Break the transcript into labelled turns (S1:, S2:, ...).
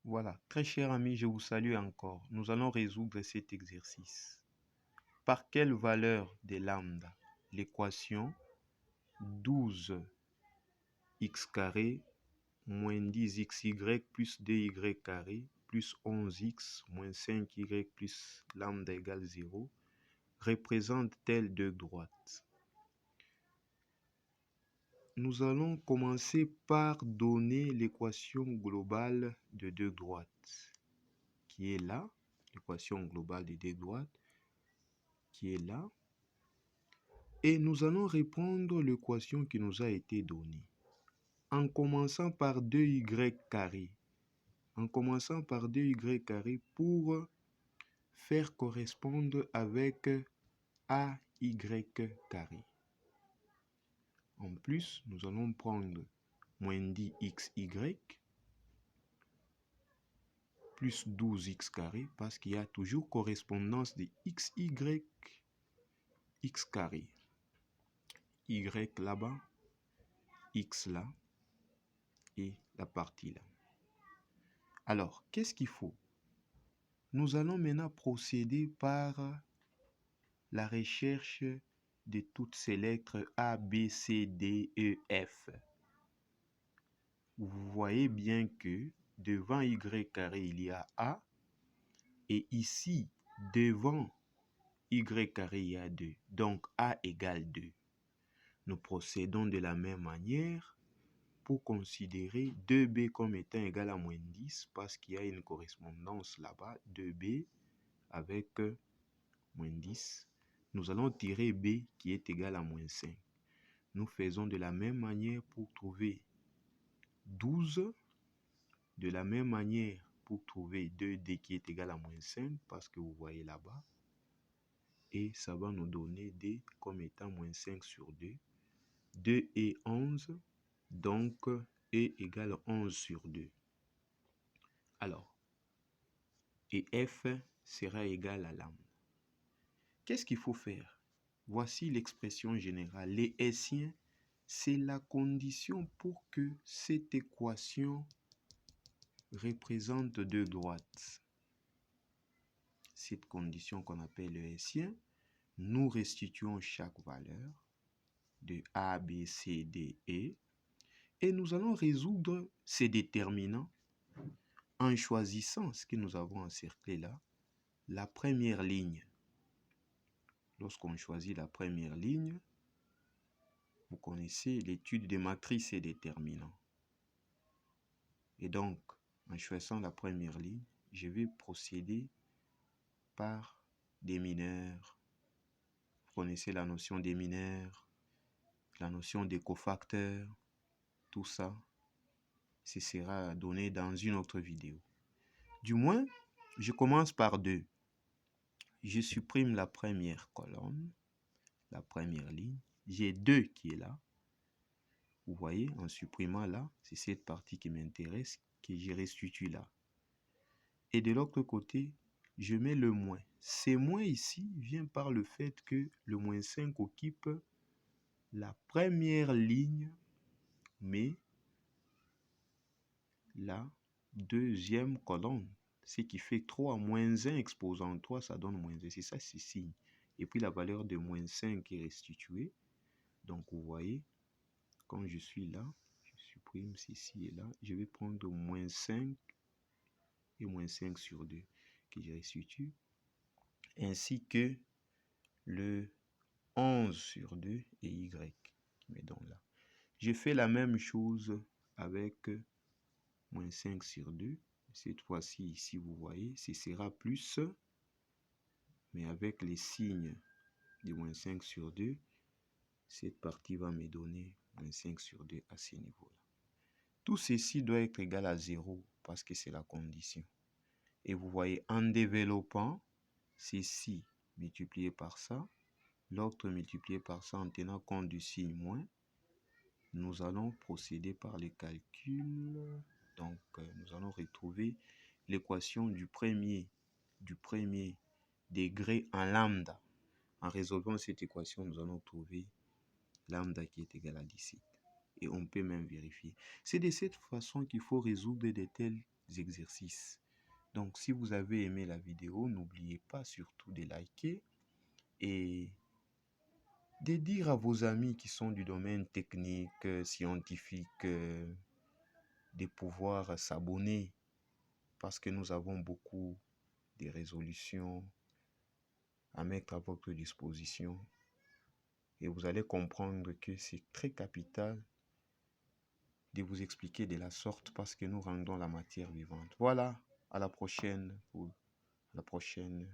S1: Voilà, très cher ami, je vous salue encore. Nous allons résoudre cet exercice. Par quelle valeur de lambda l'équation 12x carré moins 10xy plus 2y carré plus 11x moins 5y plus lambda égale 0 représente-t-elle deux droites? Nous allons commencer par donner l'équation globale de deux droites, qui est là, l'équation globale de deux droites, qui est là. Et nous allons répondre l'équation qui nous a été donnée, en commençant par 2y carré. En commençant par 2y carré pour faire correspondre avec AY carré. En plus, nous allons prendre moins 10xy plus 12x carré parce qu'il y a toujours correspondance de xy, x carré. Y là-bas, x là et la partie là. Alors, qu'est-ce qu'il faut? Nous allons maintenant procéder par la recherche de toutes ces lettres A, B, C, D, E, F. Vous voyez bien que devant Y carré, il y a A. Et ici, devant Y carré, il y a 2. Donc, A égale 2. Nous procédons de la même manière pour considérer 2B comme étant égal à moins 10 parce qu'il y a une correspondance là-bas, 2B avec moins 10. Nous allons tirer B qui est égal à moins 5. Nous faisons de la même manière pour trouver 12. De la même manière pour trouver 2D qui est égal à moins 5 parce que vous voyez là-bas. Et ça va nous donner D comme étant moins 5 sur 2. 2 et 11, donc E égale 11 sur 2. Alors, et F sera égal à lambda. Qu'est-ce qu'il faut faire? Voici l'expression générale. Les Hessiens, c'est la condition pour que cette équation représente deux droites. Cette condition qu'on appelle le Hessien, nous restituons chaque valeur de A, B, C, D, E et nous allons résoudre ces déterminants en choisissant ce que nous avons encerclé là, la première ligne. Lorsqu'on choisit la première ligne, vous connaissez l'étude des matrices et déterminants. Et donc, en choisissant la première ligne, je vais procéder par des mineurs. Vous connaissez la notion des mineurs, la notion des cofacteurs, tout ça, ce sera donné dans une autre vidéo. Du moins, je commence par 2. Je supprime la première colonne, la première ligne. J'ai 2 qui est là. Vous voyez, en supprimant là, c'est cette partie qui m'intéresse, que je restitue là. Et de l'autre côté, je mets le moins. Ce moins ici vient par le fait que le moins 5 occupe la première ligne, mais la deuxième colonne. Ce qui fait 3 moins 1 exposant 3, ça donne moins 1. C'est ça, c'est signe. Et puis la valeur de moins 5 est restituée. Donc vous voyez, quand je suis là, je supprime ceci et là, je vais prendre moins 5 et moins 5 sur 2 que je restitue, ainsi que le 11 sur 2 et Y qui met donc là. Je fais la même chose avec moins 5 sur 2. Cette fois-ci, ici, vous voyez, ce sera plus, mais avec les signes de moins 5 sur 2, cette partie va me donner moins 5 sur 2 à ce niveau-là. Tout ceci doit être égal à 0 parce que c'est la condition. Et vous voyez, en développant, ceci multiplié par ça, l'autre multiplié par ça en tenant compte du signe moins, nous allons procéder par les calculs. Donc, nous allons retrouver l'équation du premier degré en lambda. En résolvant cette équation, nous allons trouver lambda qui est égal à 17. Et on peut même vérifier. C'est de cette façon qu'il faut résoudre de tels exercices. Donc, si vous avez aimé la vidéo, n'oubliez pas surtout de liker et de dire à vos amis qui sont du domaine technique, scientifique, de pouvoir s'abonner parce que nous avons beaucoup de résolutions à mettre à votre disposition. Et vous allez comprendre que c'est très capital de vous expliquer de la sorte parce que nous rendons la matière vivante. Voilà, à la prochaine pour la prochaine